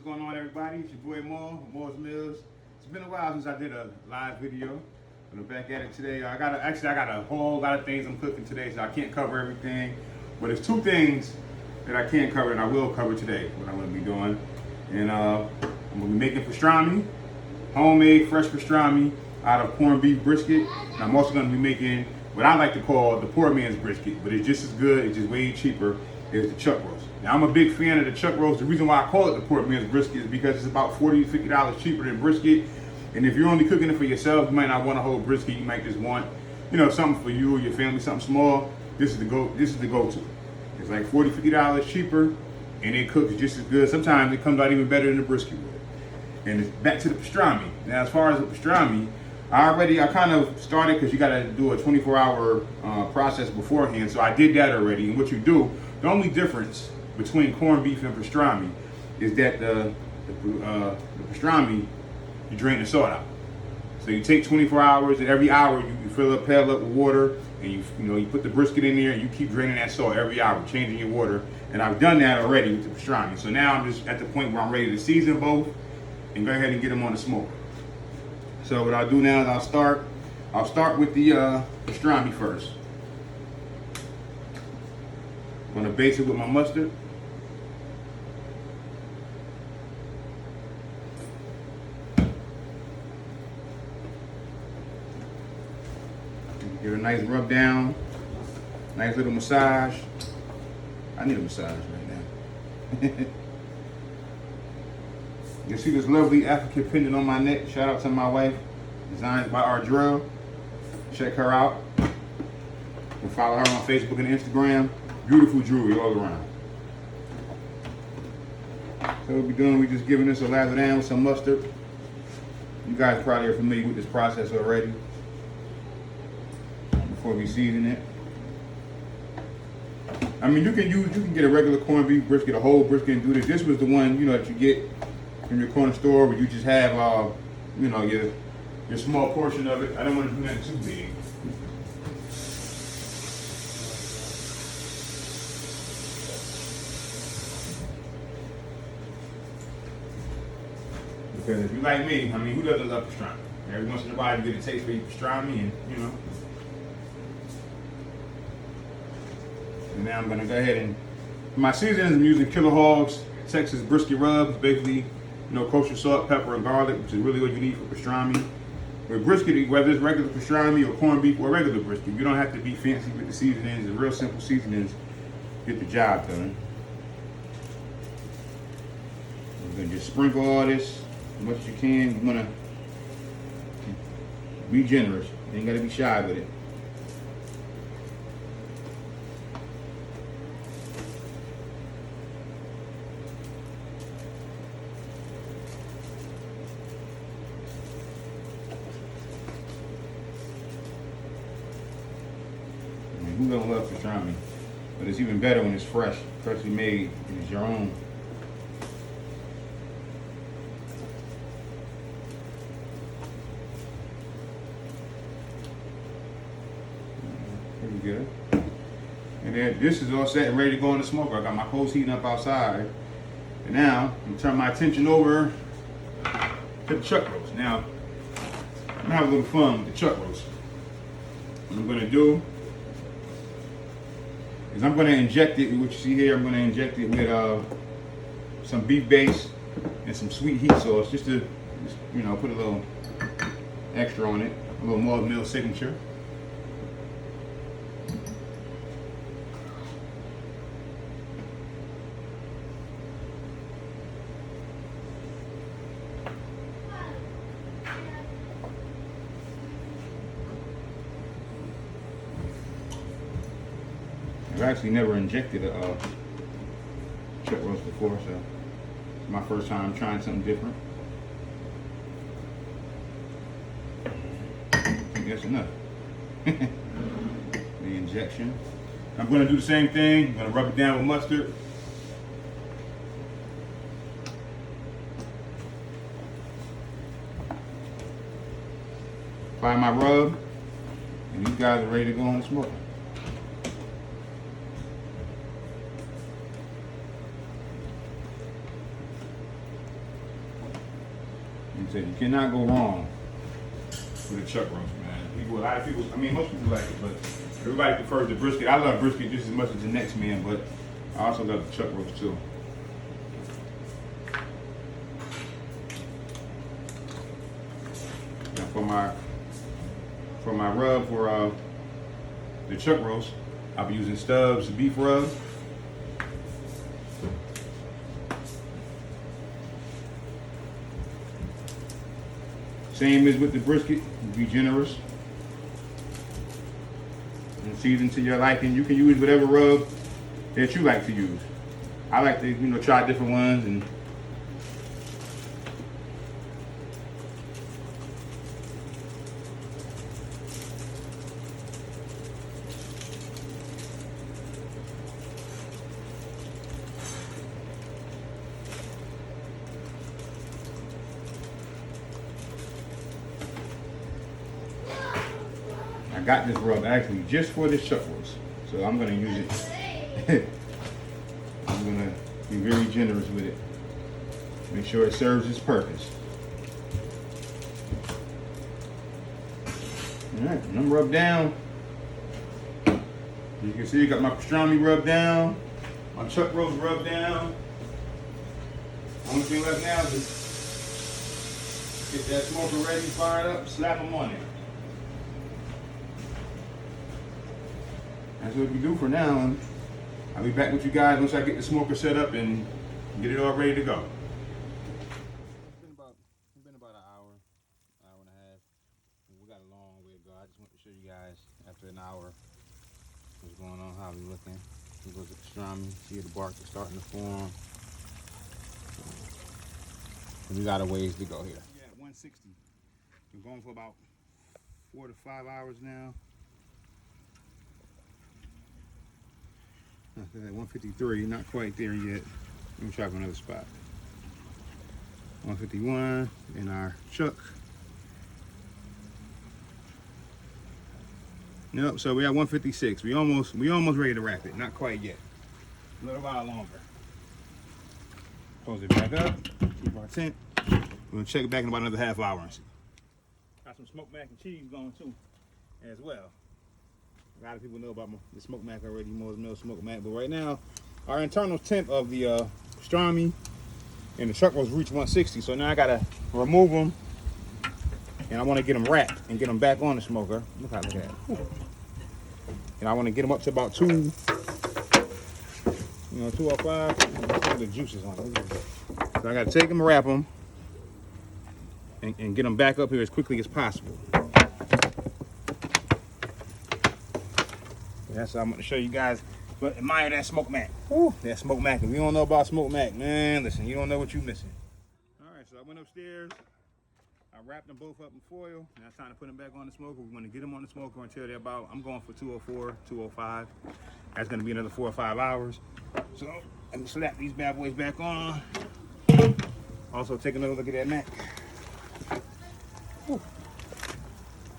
What's going on, everybody? It's your boy Moore's Mills. It's been a while since I did a live video. I'm back at it today. I got a whole lot of things I'm cooking today, so I can't cover everything. But there's two things that I can't cover and I will cover today, what I'm going to be doing. And I'm going to be making pastrami, homemade fresh pastrami out of corned beef brisket. And I'm also going to be making what I like to call the poor man's brisket, but it's just as good, it's just way cheaper, is the chuck roast. Now, I'm a big fan of the chuck roast. The reason why I call it the poor man's brisket is because it's about $40 to $50 cheaper than brisket. And if you're only cooking it for yourself, you might not want a whole brisket. You might just want, something for you or your family, something small. This is the go-to. It's like $40, $50 cheaper, and it cooks just as good. Sometimes it comes out even better than the brisket would. And it's back to the pastrami. Now, as far as the pastrami, I kind of started because you got to do a 24-hour process beforehand. So I did that already. And what you do, the only difference between corned beef and pastrami is that the pastrami, you drain the salt out. So you take 24 hours, and every hour you fill up, pail up with water, and you put the brisket in there, and you keep draining that salt every hour, changing your water. And I've done that already with the pastrami. So now I'm just at the point where I'm ready to season both and go ahead and get them on the smoke. So what I'll do now is I'll start with the pastrami first. I'm gonna base it with my mustard. Give it a nice rub down, nice little massage. I need a massage right now. You see this lovely African pendant on my neck. Shout out to my wife, designed by our drill. Check her out. You can follow her on Facebook and Instagram. Beautiful jewelry all around. So what we're doing, we're just giving this a lather down with some mustard. You guys probably are familiar with this process already. Before we season it. I mean, you can get a regular corned beef brisket, a whole brisket, and do this. This was the one, that you get from your corner store where you just have, your small portion of it. I don't want to do that too big. Because if you like me, I mean, who doesn't love pastrami? Every once in a while you get a taste for your pastrami, and And now I'm gonna go ahead and, for my seasonings, I'm using Killer Hog's Texas brisket rubs, basically, kosher salt, pepper, and garlic, which is really what you need for pastrami. With brisket, whether it's regular pastrami or corned beef or regular brisket, you don't have to be fancy with the seasonings. The real simple seasonings get the job done. We're gonna just sprinkle all this as much as you can. You wanna be generous. You ain't gotta be shy with it. Who don't love pastrami? But it's even better when it's fresh, freshly made, and it's your own. Pretty good. And then this is all set and ready to go in the smoker. I got my coals heating up outside. And now, I'm gonna turn my attention over to the chuck roast. Now, I'm gonna have a little fun with the chuck roast. What I'm gonna do is I'm going to inject it, what you see here, I'm going to inject it with some beef base and some sweet heat sauce, just to, put a little extra on it, a little Moore's Mills signature. I've actually never injected a chuck roast before, so it's my first time trying something different. I think that's enough. The injection. I'm going to do the same thing. I'm going to rub it down with mustard. Apply my rub, and these guys are ready to go on the smoker. You cannot go wrong with a chuck roast, man. A lot of people, I mean, most people like it, but everybody prefers the brisket. I love brisket just as much as the next man, but I also love the chuck roast too. Now for my rub for the chuck roast, I'll be using Stubbs beef rub. Same as with the brisket, be generous and season to your liking. You can use whatever rub that you like to use. I like to, try different ones and I got this rub actually just for this chuck roast, so I'm gonna use it. I'm gonna be very generous with it. Make sure it serves its purpose. All right, and I'm rubbed down. You can see I got my pastrami rubbed down, my chuck roast rubbed down. Only thing left now is get that smoker ready, fired up, slap them on there. That's what we do for now. I'll be back with you guys once I get the smoker set up and get it all ready to go. It's been about an hour and a half. We got a long way to go. I just want to show you guys after an hour what's going on, how we looking. Here goes the pastrami. See the bark is starting to form. And we got a ways to go here. Yeah, 160. We're going for about 4 to 5 hours now. 153, not quite there yet. Let me try for another spot. 151 in our chuck. Nope, so we got 156. We almost ready to wrap it. Not quite yet. A little while longer. Close it back up. Keep our tent. We're gonna check it back in about another half hour and see. Got some smoked mac and cheese going too, as well. A lot of people know about the smoked mac already, Moore's Mill smoked mac, but right now, our internal temp of the pastrami and the chuck roast reached 160, so now I gotta remove them, and I want to get them wrapped and get them back on the smoker. Look at that. And I want to get them up to about 205. Look at the juices on it. So I gotta take them, wrap them, and get them back up here as quickly as possible. That's what I'm going to show you guys. But admire that smoked mac. Woo, that smoked mac. If you don't know about smoked mac, man, listen, you don't know what you're missing. All right, so I went upstairs. I wrapped them both up in foil. Now it's time to put them back on the smoker. We're going to get them on the smoker until they're about, I'm going for 204, 205. That's going to be another 4 or 5 hours. So let me slap these bad boys back on. Also take another look at that mac. Woo.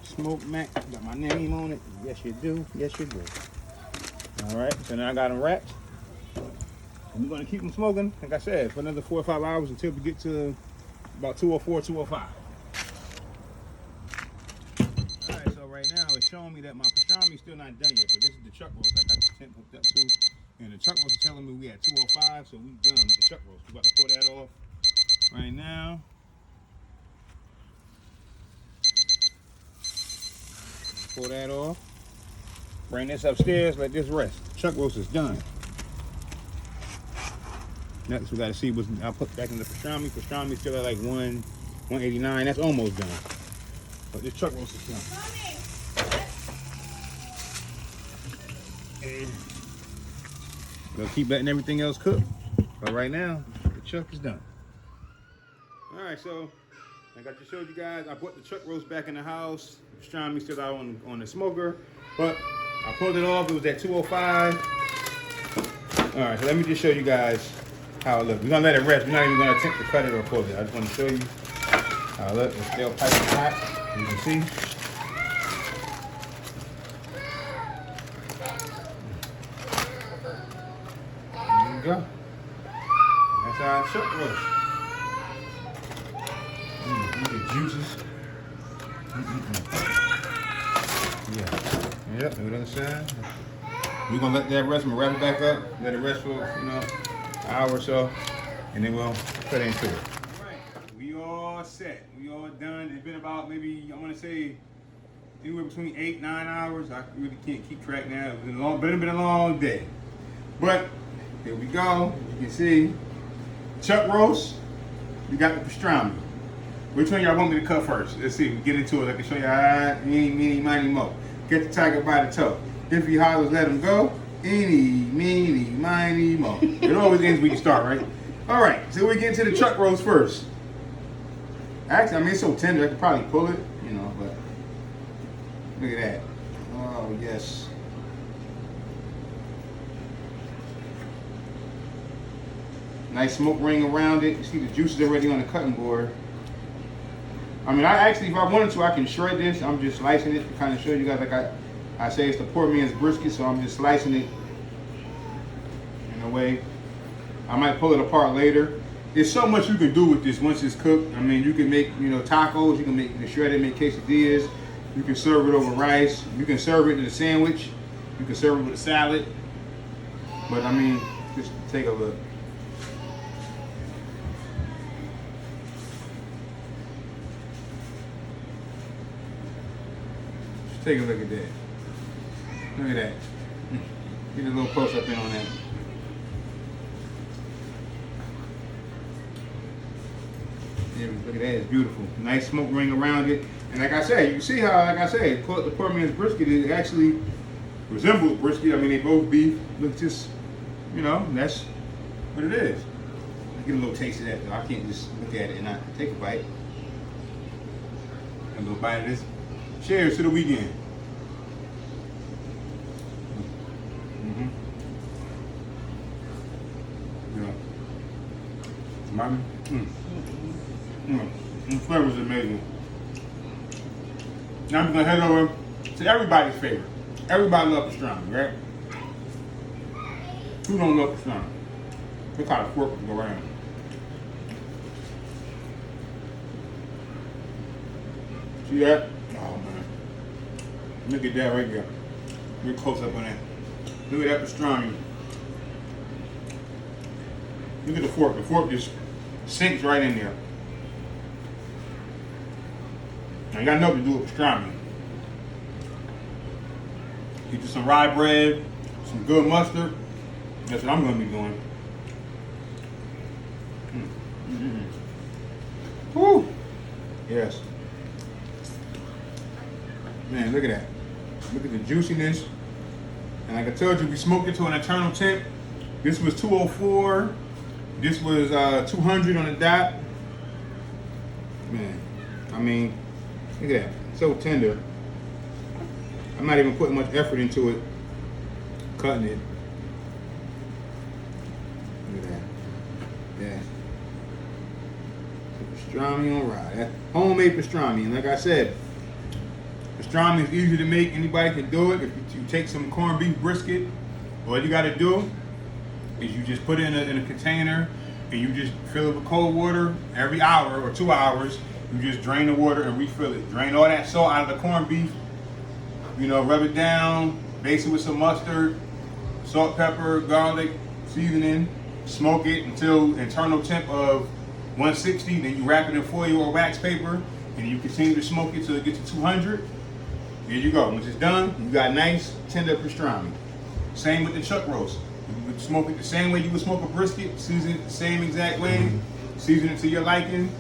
Smoked mac, got my name on it. Yes, you do. Yes, you do. All right, so now I got them wrapped. And we're gonna keep them smoking, like I said, for another 4 or 5 hours until we get to about 204, 205. All right, so right now it's showing me that my pastrami is still not done yet, but this is the chuck roast I got the temp hooked up to. And the chuck roast is telling me we at 205, so we done with the chuck roast. We're about to pull that off right now. Pull that off. Bring this upstairs, let this rest. Chuck roast is done. Next we gotta see what I'll put back in the pastrami. Pastrami still at like 189. That's almost done. But this chuck roast is done. And we'll keep letting everything else cook. But right now, the chuck is done. Alright, so like I just showed you guys, I put the chuck roast back in the house. Pastrami still out on the smoker, but I pulled it off. It was at 205. All right, so let me just show you guys how it looks. We're gonna let it rest. We're not even gonna attempt to cut it or pull it. I just want to show you how it looks. It's still piping hot. You can see. There you go. That's our chuck roast. juicy. Yeah. Yep, on the other side. We're gonna let that rest. I'm gonna wrap it back up, let it rest for, an hour or so, and then we'll cut into it. All right, we all set. We all done. It's been about maybe, I wanna say, anywhere between 8 and 9 hours. I really can't keep track now. It's been a long day. But here we go. You can see chuck roast. We got the pastrami. Which one y'all want me to cut first? Let's see. We get into it. I can show you how. Eeny, meeny, miny, mo. Get the tiger by the toe. If he hollers, let him go. Eeny, meeny, miny, mo. It always ends when you start, right? All right. So we get into the chuck roast first. Actually, I mean, it's so tender I could probably pull it, but look at that. Oh yes. Nice smoke ring around it. You see the juices already on the cutting board. I mean, if I wanted to, I can shred this. I'm just slicing it to kind of show you guys, like I say, it's the poor man's brisket, so I'm just slicing it in a way. I might pull it apart later. There's so much you can do with this once it's cooked. I mean, you can make, tacos. You can shred it, make quesadillas. You can serve it over rice. You can serve it in a sandwich. You can serve it with a salad. But I mean, just take a look. Take a look at that. Look at that. Get a little close up in on that. Yeah, look at that, it's beautiful. Nice smoke ring around it. And like I said, you can see how, like I said, the poor man's brisket, it actually resembles brisket. I mean, they both beef. Look, just, that's what it is. I get a little taste of that though. I can't just look at it and not take a bite. A little bite of this. Cheers to the weekend. Mommy? The flavor is amazing. Now I'm gonna head over to everybody's favorite. Everybody loves pastrami, right? Who don't love pastrami? Look how the fork can go around. See that? Oh man. Look at that right there. Real close up on that. Look at that pastrami. Look at the fork. The fork just sinks right in there. Now you got nothing to do with pastrami. Get you some rye bread, some good mustard. That's what I'm gonna be doing. Woo! Yes. Man, look at that. Look at the juiciness. And like I told you, we smoked it to an eternal temp. This was 204. This was 200 on the dot. Man, I mean, look at that. So tender. I'm not even putting much effort into it. Cutting it. Look at that. Yeah. Pastrami on rye. That's homemade pastrami. And like I said, pastrami is easy to make. Anybody can do it. If you take some corned beef brisket, all you got to do is you just put it in a container and you just fill it with cold water every hour or 2 hours. You just drain the water and refill it. Drain all that salt out of the corned beef. Rub it down, baste it with some mustard, salt, pepper, garlic, seasoning. Smoke it until internal temp of 160. Then you wrap it in foil or wax paper and you continue to smoke it till it gets to 200. There you go. Once it's done, you got nice tender pastrami. Same with the chuck roast. You would smoke it the same way you would smoke a brisket, season it the same exact way, season it to your liking.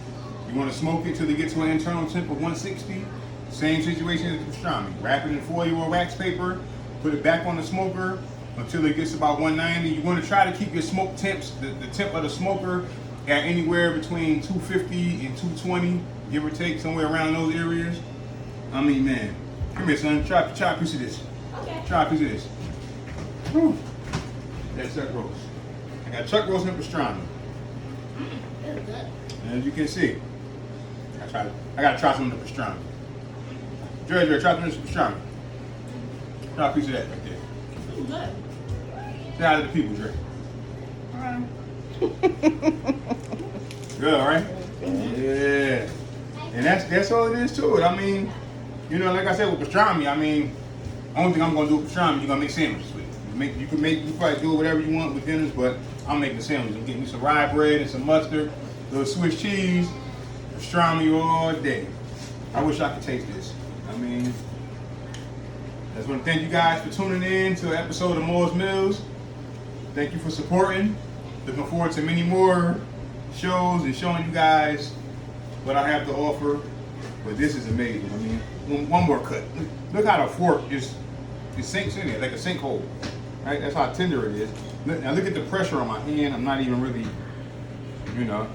You want to smoke it till they get to an internal temp of 160. Same situation as the pastrami. Wrap it in foil or wax paper, put it back on the smoker until it gets about 190. You want to try to keep your smoke temps, the temp of the smoker, at anywhere between 250 and 220, give or take, somewhere around those areas. I mean, man, come here, son. Try a piece of this. Okay. Try a piece of this. Whew. That's chuck roast. I got chuck roast and pastrami. Very good. And as you can see, I gotta try some of the pastrami. Dre, try some of this pastrami. Try a piece of that right there. It's good. Say hi to the people, Dre. Good, all right? Yeah. And that's all it is to it. I mean, you know, like I said with pastrami, I mean, only thing I'm gonna do with pastrami, you're gonna make sandwiches with it. You can probably do whatever you want with dinners, but I'm making a sandwich. I'm getting me some rye bread and some mustard, a little Swiss cheese, pastrami all day. I wish I could taste this. I mean, I just want to thank you guys for tuning in to an episode of Moore's Mills. Thank you for supporting. Looking forward to many more shows and showing you guys what I have to offer. But this is amazing. I mean, one more cut. Look how the fork just it sinks in there like a sinkhole. Right? That's how tender it is. Now look at the pressure on my hand. I'm not even really, you know.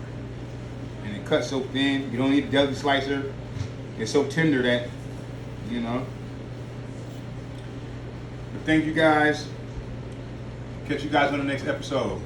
And it cuts so thin. You don't need a deli slicer. It's so tender that, you know. But thank you guys. Catch you guys on the next episode.